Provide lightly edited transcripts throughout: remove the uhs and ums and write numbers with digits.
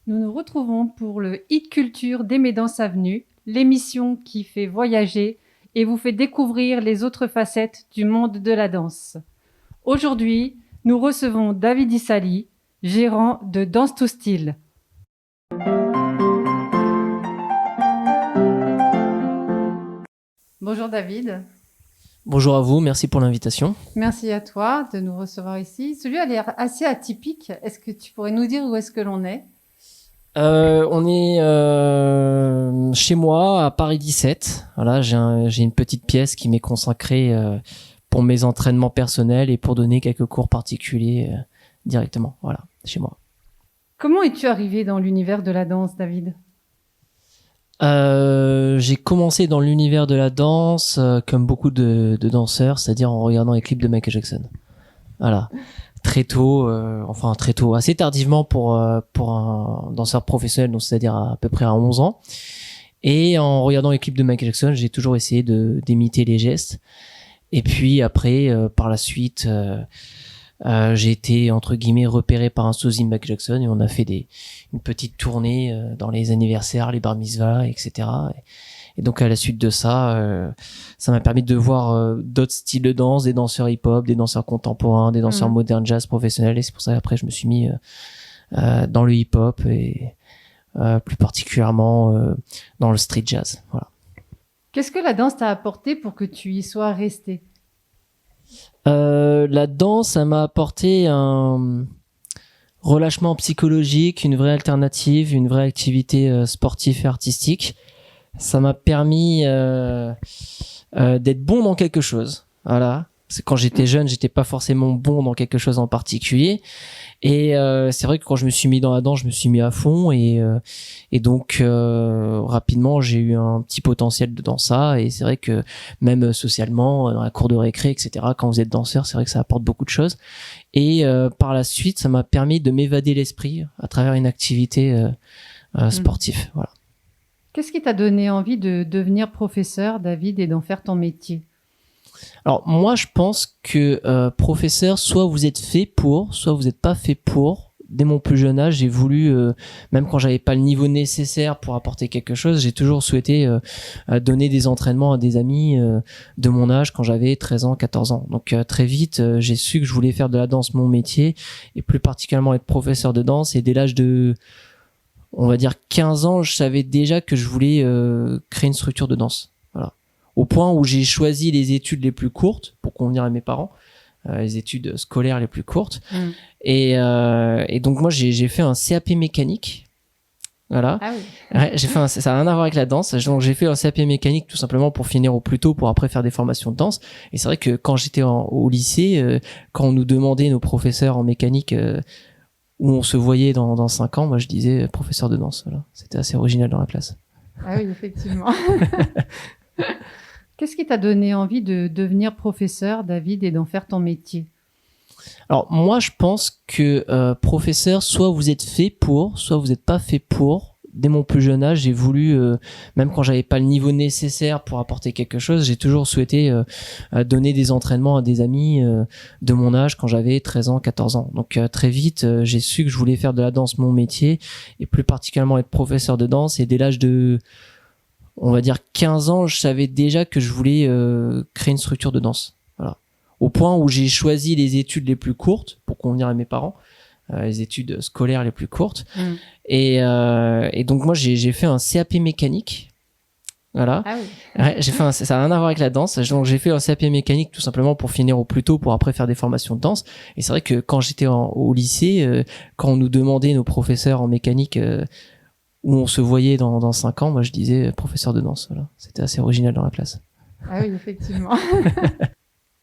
Nous nous retrouvons pour le Hit Culture d'Aimer Danse Avenue, l'émission qui fait voyager et vous fait découvrir les autres facettes du monde de la danse. Aujourd'hui, nous recevons David Issali, gérant de Dance to Style. Bonjour David. Bonjour à vous, merci pour l'invitation. Merci à toi de nous recevoir ici. Celui-là a l'air assez atypique. Est-ce que tu pourrais nous dire où est-ce que l'on est ? On est chez moi à Paris 17. Voilà, j'ai une petite pièce qui m'est consacrée pour mes entraînements personnels et pour donner quelques cours particuliers directement. Voilà, chez moi. Comment es-tu arrivé dans l'univers de la danse, David ? J'ai commencé dans l'univers de la danse comme beaucoup de danseurs, c'est-à-dire en regardant les clips de Michael Jackson. Voilà. Très tôt, assez tardivement pour un danseur professionnel, donc c'est-à-dire à peu près à 11 ans. Et en regardant les clips de Michael Jackson, j'ai toujours essayé d'imiter les gestes. Et puis après, par la suite, j'ai été entre guillemets repéré par un sosie de Michael Jackson et on a fait une petite tournée dans les anniversaires, les bar mitzvahs, etc. Et donc à la suite de ça, ça m'a permis de voir d'autres styles de danse, des danseurs hip-hop, des danseurs contemporains, des danseurs modernes jazz professionnels. Et c'est pour ça qu'après je me suis mis dans le hip-hop et plus particulièrement dans le street jazz. Voilà. Qu'est-ce que la danse t'a apporté pour que tu y sois resté ? La danse, ça m'a apporté un relâchement psychologique, une vraie alternative, une vraie activité sportive et artistique. Ça m'a permis d'être bon dans quelque chose. Voilà. Parce que quand j'étais jeune, j'étais pas forcément bon dans quelque chose en particulier. Et c'est vrai que quand je me suis mis dans la danse, je me suis mis à fond et donc rapidement j'ai eu un petit potentiel dans ça. Et c'est vrai que même socialement, dans la cour de récré, etc. Quand vous êtes danseur, c'est vrai que ça apporte beaucoup de choses. Et par la suite, ça m'a permis de m'évader l'esprit à travers une activité sportive. Voilà. Qu'est-ce qui t'a donné envie de devenir professeur, David, et d'en faire ton métier ? Alors moi je pense que professeur, soit vous êtes fait pour, soit vous n'êtes pas fait pour. Dès mon plus jeune âge, j'ai voulu, même quand j'avais pas le niveau nécessaire pour apporter quelque chose, j'ai toujours souhaité donner des entraînements à des amis de mon âge quand j'avais 13 ans, 14 ans. Donc très vite, j'ai su que je voulais faire de la danse mon métier et plus particulièrement être professeur de danse. Et dès l'âge de, on va dire 15 ans, je savais déjà que je voulais créer une structure de danse. Voilà. Au point où j'ai choisi les études les plus courtes pour convenir à mes parents, les études scolaires les plus courtes. Et donc moi j'ai fait un CAP mécanique. Voilà. Ah oui. Ouais, ça n'a rien à voir avec la danse. Donc j'ai fait un CAP mécanique tout simplement pour finir au plus tôt pour après faire des formations de danse. Et c'est vrai que quand j'étais au lycée, quand on nous demandait nos professeurs en mécanique où on se voyait dans 5 ans, moi je disais professeur de danse. Voilà. C'était assez original dans la classe. Ah oui, effectivement. Qu'est-ce qui t'a donné envie de devenir professeur, David, et d'en faire ton métier ? Alors moi je pense que professeur, soit vous êtes fait pour, soit vous n'êtes pas fait pour. Dès mon plus jeune âge, j'ai voulu, même quand j'avais pas le niveau nécessaire pour apporter quelque chose, j'ai toujours souhaité donner des entraînements à des amis de mon âge quand j'avais 13 ans, 14 ans. Donc très vite, j'ai su que je voulais faire de la danse mon métier et plus particulièrement être professeur de danse. Et dès l'âge de, on va dire 15 ans, je savais déjà que je voulais créer une structure de danse. Voilà. Au point où j'ai choisi les études les plus courtes pour convenir à mes parents, les études scolaires les plus courtes. Et donc moi j'ai fait un CAP mécanique. Voilà. Ah oui. Ouais, ça n'a rien à voir avec la danse. Donc j'ai fait un CAP mécanique tout simplement pour finir au plus tôt pour après faire des formations de danse. Et c'est vrai que quand j'étais au lycée, quand on nous demandait nos professeurs en mécanique où on se voyait dans 5 ans, moi je disais professeur de danse. Voilà. C'était assez original dans la classe. Ah oui, effectivement.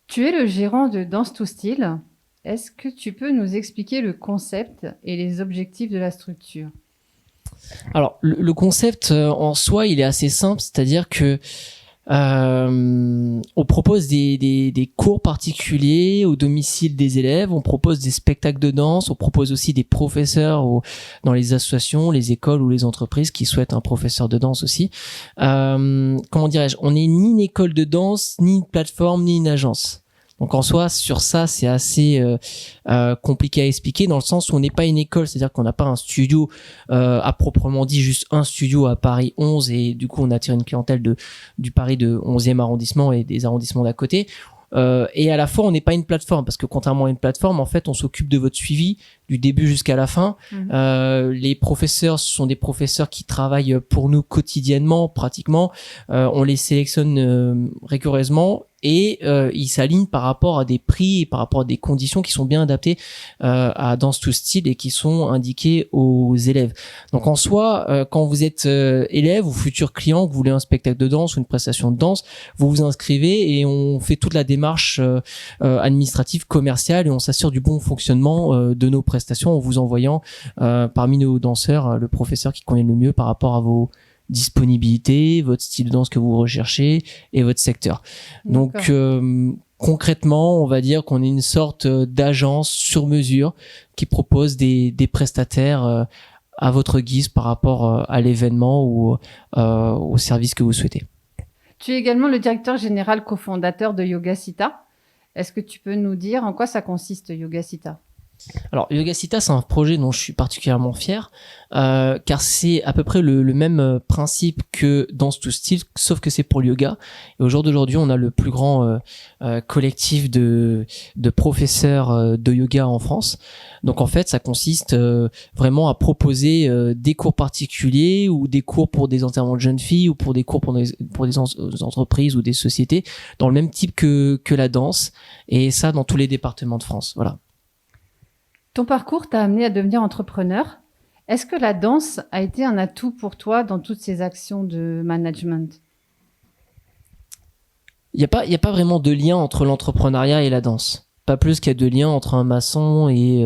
Tu es le gérant de Dance to Style. Est-ce que tu peux nous expliquer le concept et les objectifs de la structure ? Alors, le concept en soi, il est assez simple, c'est-à-dire que on propose des cours particuliers au domicile des élèves, on propose des spectacles de danse, on propose aussi des professeurs dans les associations, les écoles ou les entreprises qui souhaitent un professeur de danse aussi. Comment dirais-je, on n'est ni une école de danse, ni une plateforme, ni une agence. Donc en soi, sur ça, c'est assez compliqué à expliquer dans le sens où on n'est pas une école, c'est-à-dire qu'on n'a pas un studio à proprement dit, juste un studio à Paris 11 et du coup on attire une clientèle du Paris de 11e arrondissement et des arrondissements d'à côté. Et à la fois, on n'est pas une plateforme parce que contrairement à une plateforme, en fait, on s'occupe de votre suivi du début jusqu'à la fin. Les professeurs, ce sont des professeurs qui travaillent pour nous quotidiennement, pratiquement. On les sélectionne rigoureusement et ils s'alignent par rapport à des prix et par rapport à des conditions qui sont bien adaptées à Dance to Style et qui sont indiquées aux élèves. Donc en soi, quand vous êtes élève ou futur client, que vous voulez un spectacle de danse ou une prestation de danse, vous vous inscrivez et on fait toute la démarche administrative, commerciale et on s'assure du bon fonctionnement de nos prestations en vous envoyant parmi nos danseurs le professeur qui connaît le mieux par rapport à vos disponibilités, votre style de danse que vous recherchez et votre secteur. Donc concrètement, on va dire qu'on est une sorte d'agence sur mesure qui propose des prestataires à votre guise par rapport à l'événement ou au service que vous souhaitez. Tu es également le directeur général cofondateur de Yogacita. Est-ce que tu peux nous dire en quoi ça consiste Yogacita ? Alors Yogacita, c'est un projet dont je suis particulièrement fier car c'est à peu près le même principe que Dance to Style, sauf que c'est pour le yoga. Et au jour d'aujourd'hui, on a le plus grand collectif de professeurs de yoga en France. Donc en fait, ça consiste vraiment à proposer des cours particuliers ou des cours pour des enterrements de jeunes filles ou pour des cours pour des entreprises ou des sociétés dans le même type que la danse, et ça dans tous les départements de France. Voilà. Ton parcours t'a amené à devenir entrepreneur. Est-ce que la danse a été un atout pour toi dans toutes ces actions de management ? Il y a pas vraiment de lien entre l'entrepreneuriat et la danse. Pas plus qu'il y a de lien entre un maçon et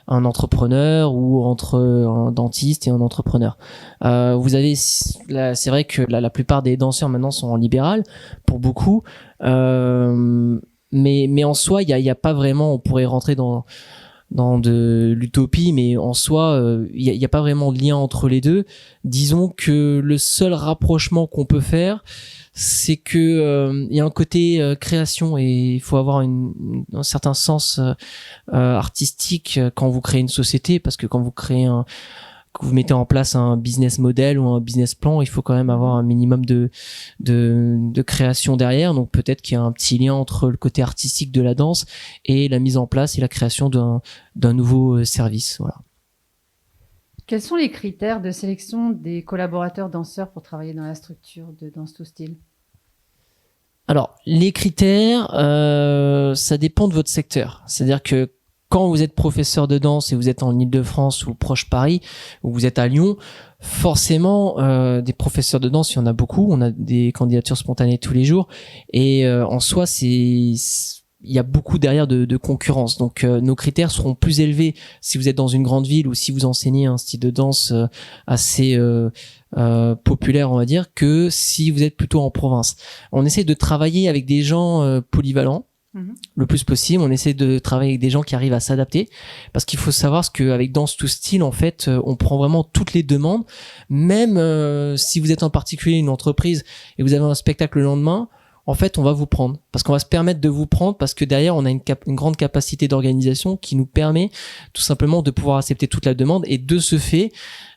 un entrepreneur ou entre un dentiste et un entrepreneur. Vous avez, c'est vrai que la plupart des danseurs maintenant sont en libéral pour beaucoup, mais en soi, il y a pas vraiment. On pourrait rentrer dans de l'utopie, mais en soi, il y a pas vraiment de lien entre les deux. Disons que le seul rapprochement qu'on peut faire, c'est que il y a un côté création et il faut avoir un certain sens artistique quand vous créez une société, parce que quand vous créez que vous mettez en place un business model ou un business plan, il faut quand même avoir un minimum de création derrière. Donc peut-être qu'il y a un petit lien entre le côté artistique de la danse et la mise en place et la création d'un nouveau service. Voilà. Quels sont les critères de sélection des collaborateurs danseurs pour travailler dans la structure de Dance to Style ? Alors, les critères, ça dépend de votre secteur. C'est-à-dire que quand vous êtes professeur de danse et vous êtes en Île-de-France ou proche Paris, ou vous êtes à Lyon, forcément, des professeurs de danse, il y en a beaucoup. On a des candidatures spontanées tous les jours. Et en soi, il y a beaucoup derrière de concurrence. Donc, nos critères seront plus élevés si vous êtes dans une grande ville ou si vous enseignez un style de danse assez populaire, on va dire, que si vous êtes plutôt en province. On essaie de travailler avec des gens polyvalents. Le plus possible, on essaie de travailler avec des gens qui arrivent à s'adapter, parce qu'il faut savoir qu'avec Dance to Style, en fait, on prend vraiment toutes les demandes, même si vous êtes en particulier une entreprise et vous avez un spectacle le lendemain, en fait, on va vous prendre, parce qu'on va se permettre de vous prendre, parce que derrière, on a une grande capacité d'organisation qui nous permet tout simplement de pouvoir accepter toute la demande, et de ce fait,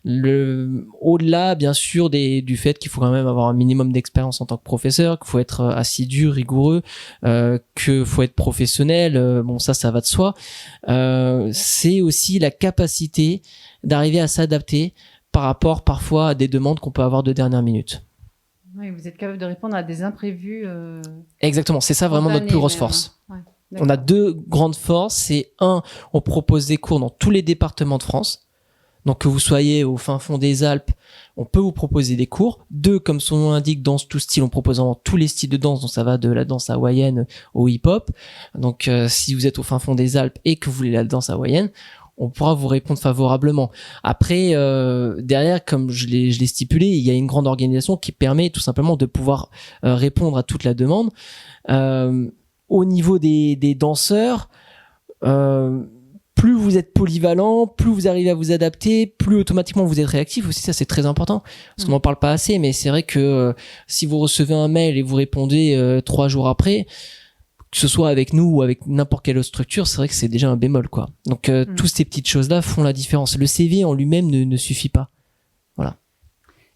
au-delà, bien sûr, du fait qu'il faut quand même avoir un minimum d'expérience en tant que professeur, qu'il faut être assidu, rigoureux, qu'il faut être professionnel, bon, ça va de soi, c'est aussi la capacité d'arriver à s'adapter par rapport, parfois, à des demandes qu'on peut avoir de dernière minute. Oui, vous êtes capable de répondre à des imprévus. Exactement, c'est ça vraiment notre plus grosse force. Ouais, on a deux grandes forces. C'est un, on propose des cours dans tous les départements de France. Donc que vous soyez au fin fond des Alpes, on peut vous proposer des cours. Deux, comme son nom l'indique, Dance to Style, on propose vraiment tous les styles de danse. Donc ça va de la danse hawaïenne au hip-hop. Donc si vous êtes au fin fond des Alpes et que vous voulez la danse hawaïenne, on pourra vous répondre favorablement. Après, derrière, comme je l'ai stipulé, il y a une grande organisation qui permet tout simplement de pouvoir répondre à toute la demande. Au niveau des danseurs, plus vous êtes polyvalent, plus vous arrivez à vous adapter, plus automatiquement vous êtes réactif aussi. Ça, c'est très important, parce qu'on n'en parle pas assez, mais c'est vrai que si vous recevez un mail et vous répondez 3 jours après, que ce soit avec nous ou avec n'importe quelle autre structure, c'est vrai que c'est déjà un bémol, quoi. Donc toutes ces petites choses-là font la différence. Le CV en lui-même ne suffit pas. Voilà.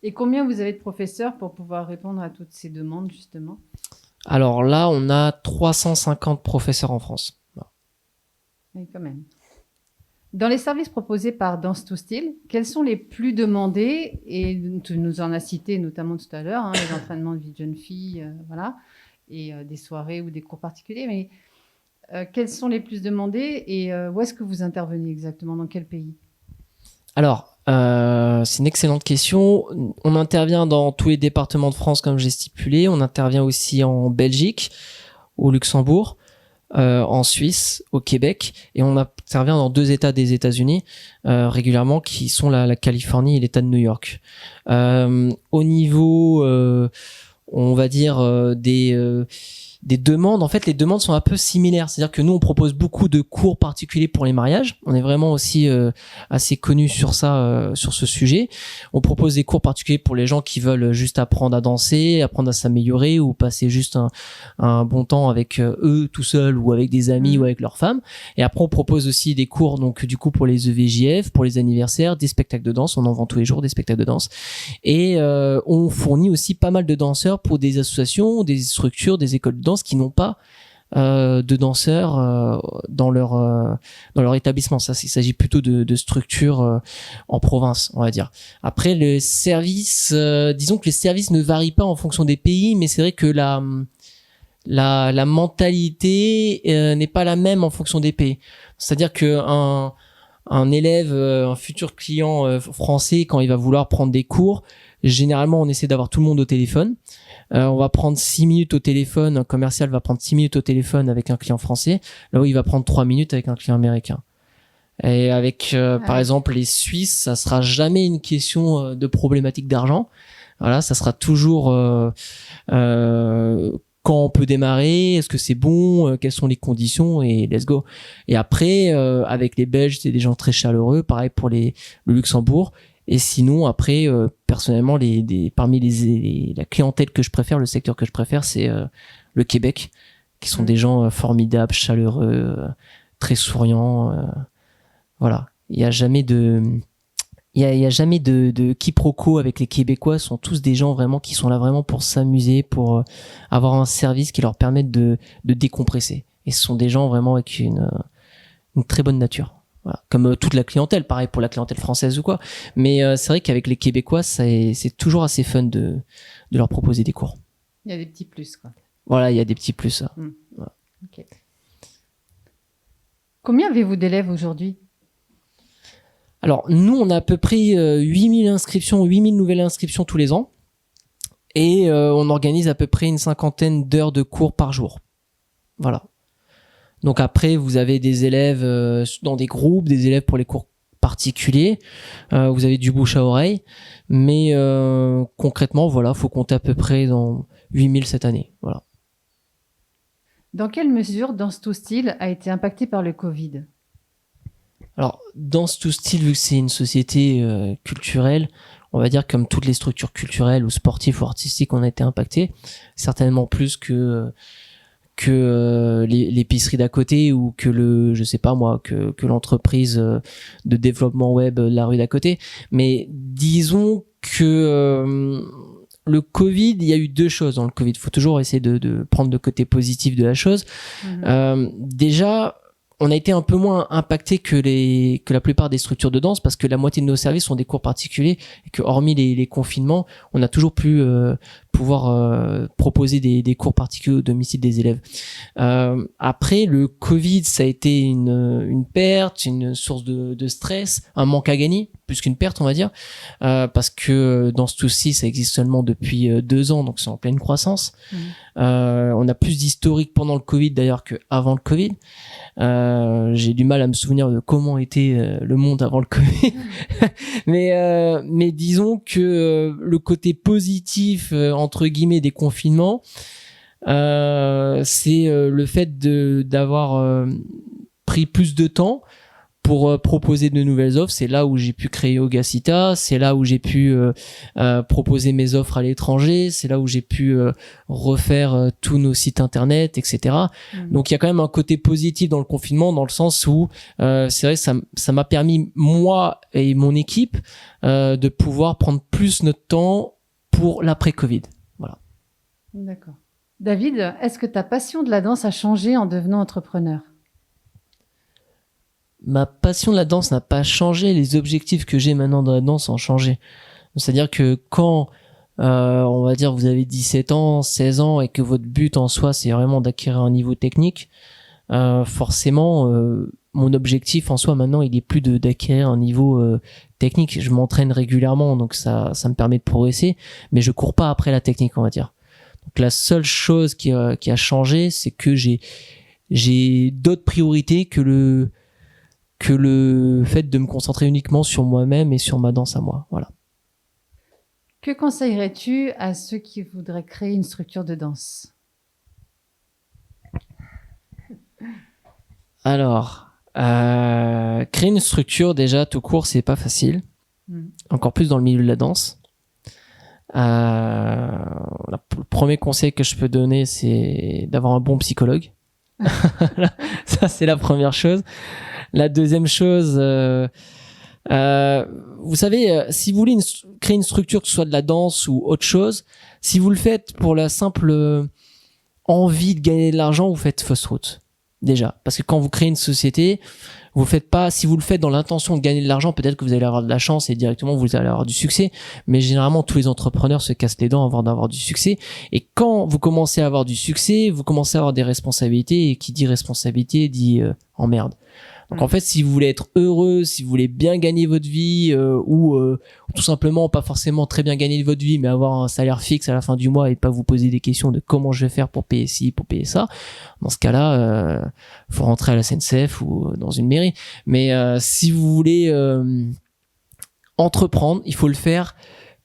Et combien vous avez de professeurs pour pouvoir répondre à toutes ces demandes, justement? Alors là, on a 350 professeurs en France. Voilà. Oui, quand même. Dans les services proposés par Dance to Style, quels sont les plus demandés? Et tu nous en as cité notamment tout à l'heure, hein, les entraînements de vie de jeune fille, voilà, et des soirées ou des cours particuliers. Mais quels sont les plus demandés et où est-ce que vous intervenez exactement? Dans quel pays? Alors, c'est une excellente question. On intervient dans tous les départements de France, comme j'ai stipulé. On intervient aussi en Belgique, au Luxembourg, en Suisse, au Québec, et on intervient dans 2 États des États-Unis régulièrement, qui sont la Californie et l'État de New York. Au niveau, on va dire des demandes, en fait les demandes sont un peu similaires, c'est-à-dire que nous on propose beaucoup de cours particuliers pour les mariages, on est vraiment aussi assez connus sur ça, sur ce sujet. On propose des cours particuliers pour les gens qui veulent juste apprendre à danser, apprendre à s'améliorer ou passer juste un bon temps avec eux tout seuls ou avec des amis ou avec leurs femmes. Et après on propose aussi des cours donc du coup pour les EVJF, pour les anniversaires, des spectacles de danse, on en vend tous les jours des spectacles de danse, et on fournit aussi pas mal de danseurs pour des associations, des structures, des écoles de danse qui n'ont pas de danseurs dans leur établissement. Ça, il s'agit plutôt de structures en province, on va dire. Après, le service, disons que les services ne varient pas en fonction des pays, mais c'est vrai que la mentalité n'est pas la même en fonction des pays. C'est-à-dire que un élève, un futur client français, quand il va vouloir prendre des cours, généralement on essaie d'avoir tout le monde au téléphone. On va prendre 6 minutes au téléphone, un commercial va prendre 6 minutes au téléphone avec un client français, là où il va prendre 3 minutes avec un client américain. Et avec par exemple les Suisses, ça sera jamais une question de problématique d'argent. Voilà, ça sera toujours quand on peut démarrer, est-ce que c'est bon, quelles sont les conditions, et let's go. Et après avec les Belges, c'est des gens très chaleureux, pareil pour le Luxembourg. Et sinon, après, personnellement, parmi la clientèle que je préfère, le secteur que je préfère, c'est le Québec, qui sont des gens formidables, chaleureux, très souriants. Voilà, il y a jamais de quiproquo avec les Québécois. Ce sont tous des gens vraiment qui sont là vraiment pour s'amuser, pour avoir un service qui leur permette de décompresser. Et ce sont des gens vraiment avec une très bonne nature. Voilà. Comme toute la clientèle, pareil pour la clientèle française ou quoi. Mais c'est vrai qu'avec les Québécois, c'est toujours assez fun de leur proposer des cours. Il y a des petits plus, quoi. Voilà, il y a des petits plus. Voilà. Okay. Combien avez-vous d'élèves aujourd'hui? Alors, nous, on a à peu près 8000 inscriptions, 8000 nouvelles inscriptions tous les ans. Et on organise à peu près une 50aine d'heures de cours par jour. Voilà. Donc après, vous avez des élèves dans des groupes, des élèves pour les cours particuliers. Vous avez du bouche à oreille. Mais concrètement, voilà, faut compter à peu près dans 8000 cette année. Voilà. Dans quelle mesure Dance to Style a été impacté par le Covid? Alors, Dance to Style, vu que c'est une société culturelle, on va dire comme toutes les structures culturelles ou sportives ou artistiques, on a été impacté. Certainement plus que l'épicerie d'à côté ou que je sais pas moi, que l'entreprise de développement web de la rue d'à côté. Mais disons que le Covid, il y a eu 2 choses dans le Covid. Il faut toujours essayer de prendre le côté positif de la chose. Déjà, on a été un peu moins impacté que la plupart des structures de danse, parce que la moitié de nos services sont des cours particuliers et que hormis les confinements, on a toujours pu pouvoir proposer des cours particuliers au domicile des élèves. Après, le Covid, ça a été une perte, une source de stress, un manque à gagner, plus qu'une perte, on va dire, parce que dans ce souci, ça existe seulement depuis 2 ans, donc c'est en pleine croissance. On a plus d'historique pendant le Covid d'ailleurs qu'avant le Covid. J'ai du mal à me souvenir de comment était le monde avant le Covid. mais disons que le côté positif entre guillemets des confinements, c'est le fait d'avoir pris plus de temps pour proposer de nouvelles offres. C'est là où j'ai pu créer Ogacita, c'est là où j'ai pu proposer mes offres à l'étranger, c'est là où j'ai pu refaire tous nos sites internet, etc. Donc il y a quand même un côté positif dans le confinement, dans le sens où c'est vrai que ça m'a permis, moi et mon équipe, de pouvoir prendre plus notre temps pour l'après-Covid. Voilà. D'accord. David, est-ce que ta passion de la danse a changé en devenant entrepreneur? Ma passion de la danse n'a pas changé, les objectifs que j'ai maintenant dans la danse ont changé. C'est-à-dire que quand, on va dire, vous avez 17 ans, 16 ans et que votre but en soi, c'est vraiment d'acquérir un niveau technique, forcément, mon objectif en soi maintenant, il est plus d'acquérir un niveau technique. Je m'entraîne régulièrement, donc ça me permet de progresser, mais je cours pas après la technique, on va dire. Donc la seule chose qui a changé, c'est que j'ai d'autres priorités que le fait de me concentrer uniquement sur moi-même et sur ma danse à moi. Voilà. Que conseillerais-tu à ceux qui voudraient créer une structure de danse? Alors, créer une structure, déjà, tout court, c'est pas facile. Encore plus dans le milieu de la danse. Le premier conseil que je peux donner, c'est d'avoir un bon psychologue. Ça, c'est la première chose. La deuxième chose, vous savez, si vous voulez créer une structure, que ce soit de la danse ou autre chose, si vous le faites pour la simple envie de gagner de l'argent, vous faites fausse route. Déjà, parce que quand vous créez une société, vous faites pas, si vous le faites dans l'intention de gagner de l'argent, peut-être que vous allez avoir de la chance et directement vous allez avoir du succès, mais généralement tous les entrepreneurs se cassent les dents avant d'avoir du succès, et quand vous commencez à avoir du succès, vous commencez à avoir des responsabilités, et qui dit responsabilité dit emmerde. Donc en fait, si vous voulez être heureux, si vous voulez bien gagner votre vie, ou tout simplement pas forcément très bien gagner votre vie, mais avoir un salaire fixe à la fin du mois et pas vous poser des questions de comment je vais faire pour payer ci, pour payer ça, dans ce cas-là, faut rentrer à la SNCF ou dans une mairie. Mais si vous voulez entreprendre, il faut le faire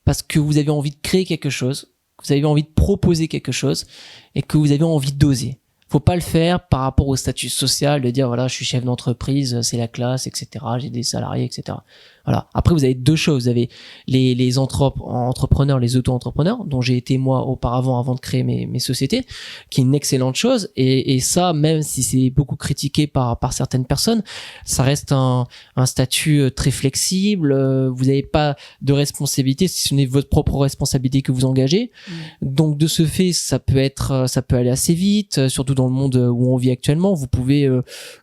parce que vous avez envie de créer quelque chose, que vous avez envie de proposer quelque chose et que vous avez envie d'oser. Faut pas le faire par rapport au statut social, de dire voilà, je suis chef d'entreprise, c'est la classe, etc. J'ai des salariés, etc. Voilà. Après, vous avez deux choses. Vous avez les entrepreneurs, les auto-entrepreneurs, dont j'ai été moi auparavant avant de créer mes sociétés, qui est une excellente chose. Et ça, même si c'est beaucoup critiqué par certaines personnes, ça reste un statut très flexible. Vous n'avez pas de responsabilité, si ce n'est votre propre responsabilité que vous engagez. Donc, de ce fait, ça peut aller assez vite, surtout dans le monde où on vit actuellement. Vous pouvez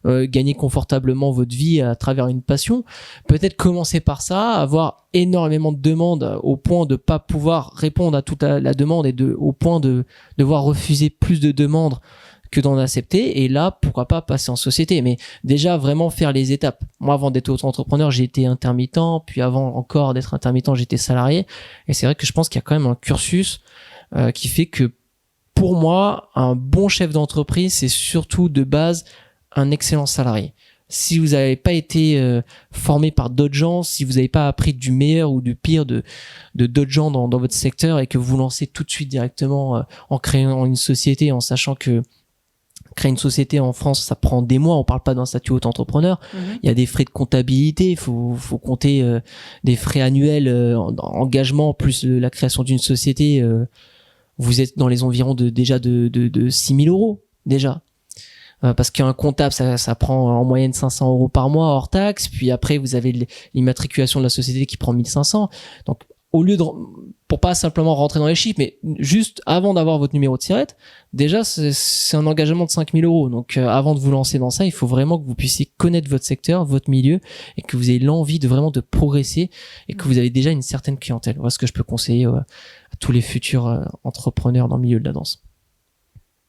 gagner confortablement votre vie à travers une passion. Peut-être commencer par ça, avoir énormément de demandes au point de pas pouvoir répondre à toute la demande et au point de devoir refuser plus de demandes que d'en accepter, et là pourquoi pas passer en société. Mais déjà vraiment faire les étapes. Moi, avant d'être auto-entrepreneur, j'ai été intermittent, puis avant encore d'être intermittent, j'étais salarié, et c'est vrai que je pense qu'il y a quand même un cursus qui fait que pour moi, un bon chef d'entreprise, c'est surtout de base un excellent salarié. Si vous n'avez pas été formé par d'autres gens, si vous n'avez pas appris du meilleur ou du pire de d'autres gens dans votre secteur, et que vous vous lancez tout de suite directement en créant une société, en sachant que créer une société en France, ça prend des mois. On parle pas d'un statut auto-entrepreneur. Il y a des frais de comptabilité, il faut compter des frais annuels, engagement plus la création d'une société. Vous êtes dans les environs de 6 000 euros déjà. Parce qu'un comptable, ça prend en moyenne 500 euros par mois hors taxe. Puis après, vous avez l'immatriculation de la société qui prend 1500. Donc, au lieu pour pas simplement rentrer dans les chiffres, mais juste avant d'avoir votre numéro de SIRET, déjà, c'est un engagement de 5 000 euros. Donc, avant de vous lancer dans ça, il faut vraiment que vous puissiez connaître votre secteur, votre milieu, et que vous ayez l'envie de progresser, et que vous avez déjà une certaine clientèle. Voilà ce que je peux conseiller à tous les futurs entrepreneurs dans le milieu de la danse.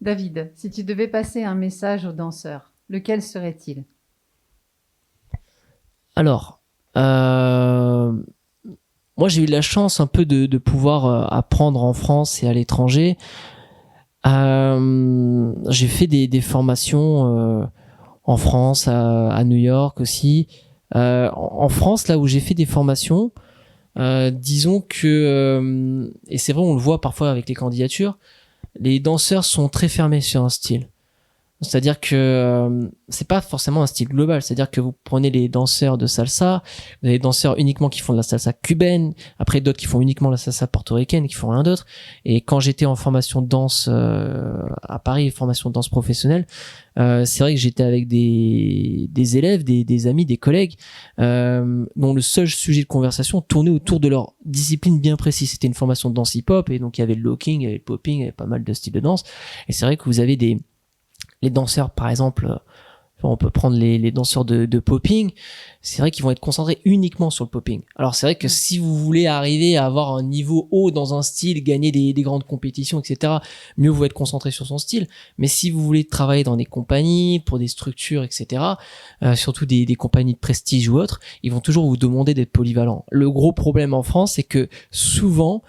David, si tu devais passer un message aux danseurs, lequel serait-il? Alors, moi j'ai eu la chance un peu de pouvoir apprendre en France et à l'étranger. J'ai fait des formations en France, à New York aussi. En France, là où j'ai fait des formations, disons que, et c'est vrai, on le voit parfois avec les candidatures, les danseurs sont très fermés sur un style. C'est-à-dire que c'est pas forcément un style global. C'est-à-dire que vous prenez les danseurs de salsa, vous avez des danseurs uniquement qui font de la salsa cubaine, après d'autres qui font uniquement la salsa portoricaine, qui font rien d'autre. Et quand j'étais en formation de danse à Paris, formation de danse professionnelle, c'est vrai que j'étais avec des élèves, des amis, des collègues, dont le seul sujet de conversation tournait autour de leur discipline bien précise. C'était une formation de danse hip-hop, et donc il y avait le locking, il y avait le popping, il y avait pas mal de styles de danse. Et c'est vrai que vous avez les danseurs, par exemple, on peut prendre les danseurs de popping, c'est vrai qu'ils vont être concentrés uniquement sur le popping. Alors c'est vrai que si vous voulez arriver à avoir un niveau haut dans un style, gagner des grandes compétitions, etc., mieux vous être concentré sur son style. Mais si vous voulez travailler dans des compagnies, pour des structures, etc., surtout des compagnies de prestige ou autres, ils vont toujours vous demander d'être polyvalent. Le gros problème en France, c'est que souvent,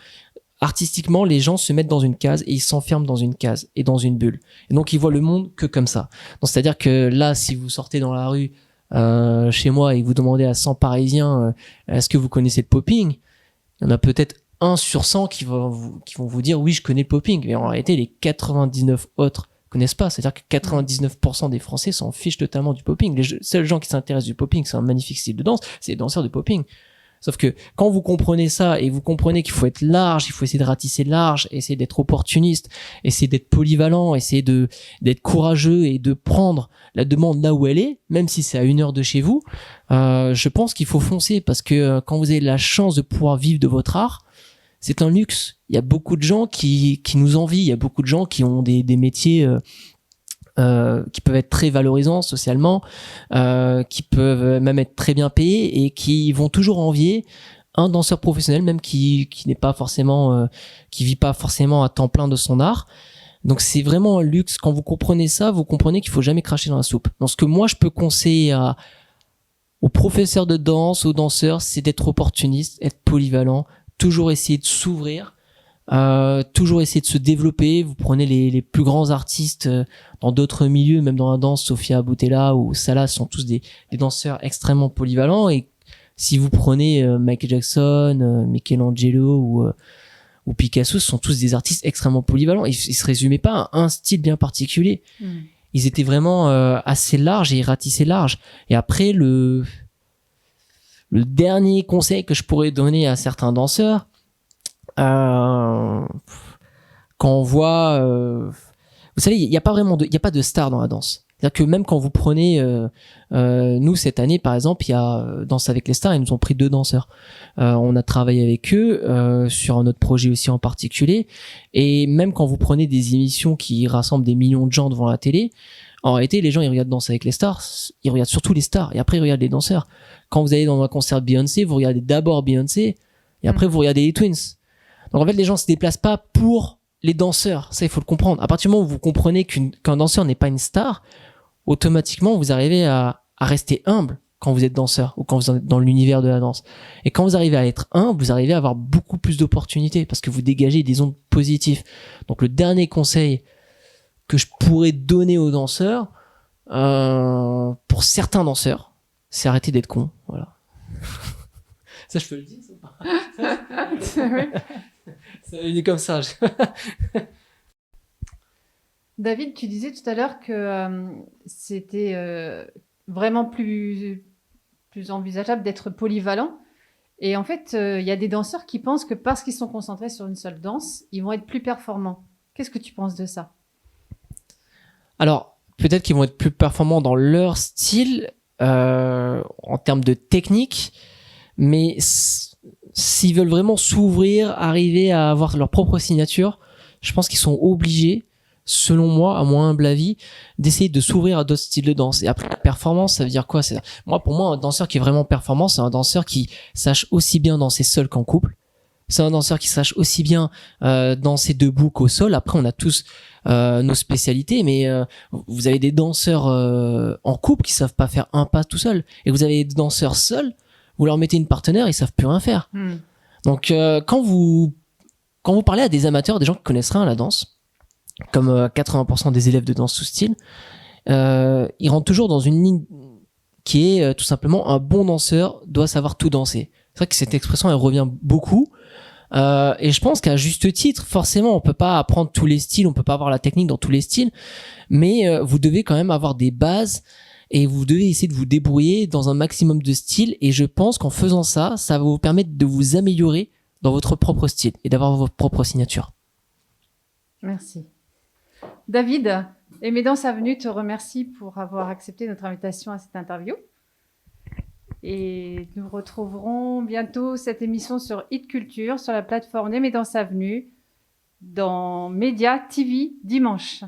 artistiquement, les gens se mettent dans une case et ils s'enferment dans une case et dans une bulle. Et donc, ils voient le monde que comme ça. Donc, c'est-à-dire que là, si vous sortez dans la rue chez moi et que vous demandez à 100 Parisiens est-ce que vous connaissez le popping, il y en a peut-être 1 sur 100 qui vont vous dire oui, je connais le popping. Mais en réalité, les 99 autres connaissent pas. C'est-à-dire que 99% des Français s'en fichent totalement du popping. Les seuls gens qui s'intéressent du popping, c'est un magnifique style de danse, c'est les danseurs de popping. Sauf que quand vous comprenez ça et vous comprenez qu'il faut être large, il faut essayer de ratisser large, essayer d'être opportuniste, essayer d'être polyvalent, essayer d'être courageux et de prendre la demande là où elle est, même si c'est à 1 heure de chez vous, je pense qu'il faut foncer parce que quand vous avez la chance de pouvoir vivre de votre art, c'est un luxe. Il y a beaucoup de gens qui nous envient, il y a beaucoup de gens qui ont des métiers qui peuvent être très valorisants socialement, qui peuvent même être très bien payés et qui vont toujours envier un danseur professionnel, même qui n'est pas forcément, qui vit pas forcément à temps plein de son art. Donc c'est vraiment un luxe. Quand vous comprenez ça, vous comprenez qu'il faut jamais cracher dans la soupe. Donc ce que moi je peux conseiller aux professeurs de danse, aux danseurs, c'est d'être opportuniste, être polyvalent, toujours essayer de s'ouvrir. Toujours essayer de se développer. Vous prenez les plus grands artistes dans d'autres milieux, même dans la danse, Sofia Boutella ou Salah sont tous des danseurs extrêmement polyvalents. Et si vous prenez Michael Jackson, Michelangelo ou Picasso, ce sont tous des artistes extrêmement polyvalents. Ils se résumaient pas à un style bien particulier. Ils étaient vraiment assez larges et ils ratissaient large. Et après, le dernier conseil que je pourrais donner à certains danseurs, quand on voit vous savez, il y a pas de star dans la danse. C'est-à-dire que même quand vous prenez nous cette année par exemple, il y a Danse avec les stars, ils nous ont pris 2 danseurs. On a travaillé avec eux sur un autre projet aussi en particulier, et même quand vous prenez des émissions qui rassemblent des millions de gens devant la télé, en réalité les gens ils regardent Danse avec les stars, ils regardent surtout les stars et après ils regardent les danseurs. Quand vous allez dans un concert de Beyoncé, vous regardez d'abord Beyoncé et après vous regardez les Twins. Donc en fait, les gens se déplacent pas pour les danseurs. Ça, il faut le comprendre. À partir du moment où vous comprenez qu'un danseur n'est pas une star, automatiquement, vous arrivez à rester humble quand vous êtes danseur ou quand vous êtes dans l'univers de la danse. Et quand vous arrivez à être humble, vous arrivez à avoir beaucoup plus d'opportunités parce que vous dégagez des ondes positives. Donc le dernier conseil que je pourrais donner aux danseurs, pour certains danseurs, c'est arrêter d'être con. Voilà. Ça, je peux le dire, ça ou pas? Ça est comme ça. David, tu disais tout à l'heure que c'était vraiment plus envisageable d'être polyvalent. Et en fait, il y a des danseurs qui pensent que parce qu'ils sont concentrés sur une seule danse, ils vont être plus performants. Qu'est-ce que tu penses de ça? Alors, peut-être qu'ils vont être plus performants dans leur style, en termes de technique, mais s'ils veulent vraiment s'ouvrir, arriver à avoir leur propre signature, je pense qu'ils sont obligés, selon moi, à mon humble avis, d'essayer de s'ouvrir à d'autres styles de danse. Et après, la performance, ça veut dire quoi? Pour moi, un danseur qui est vraiment performant, c'est un danseur qui sache aussi bien danser seul qu'en couple. C'est un danseur qui sache aussi bien danser debout qu'au sol. Après, on a tous nos spécialités, mais vous avez des danseurs en couple qui savent pas faire un pas tout seul. Et vous avez des danseurs seuls, vous leur mettez une partenaire, ils savent plus rien faire. Donc, quand vous parlez à des amateurs, des gens qui connaissent rien à la danse, comme 80% des élèves de danse sous style, ils rentrent toujours dans une ligne qui est tout simplement un bon danseur doit savoir tout danser. C'est vrai que cette expression elle revient beaucoup. Et je pense qu'à juste titre, forcément, on peut pas apprendre tous les styles, on peut pas avoir la technique dans tous les styles, mais vous devez quand même avoir des bases et vous devez essayer de vous débrouiller dans un maximum de styles. Et je pense qu'en faisant ça, ça va vous permettre de vous améliorer dans votre propre style et d'avoir votre propre signature. Merci. David, Aimer Danse Avenue te remercie pour avoir accepté notre invitation à cette interview. Et nous retrouverons bientôt cette émission sur Hit Culture, sur la plateforme Aimer Danse Avenue, dans Média TV dimanche.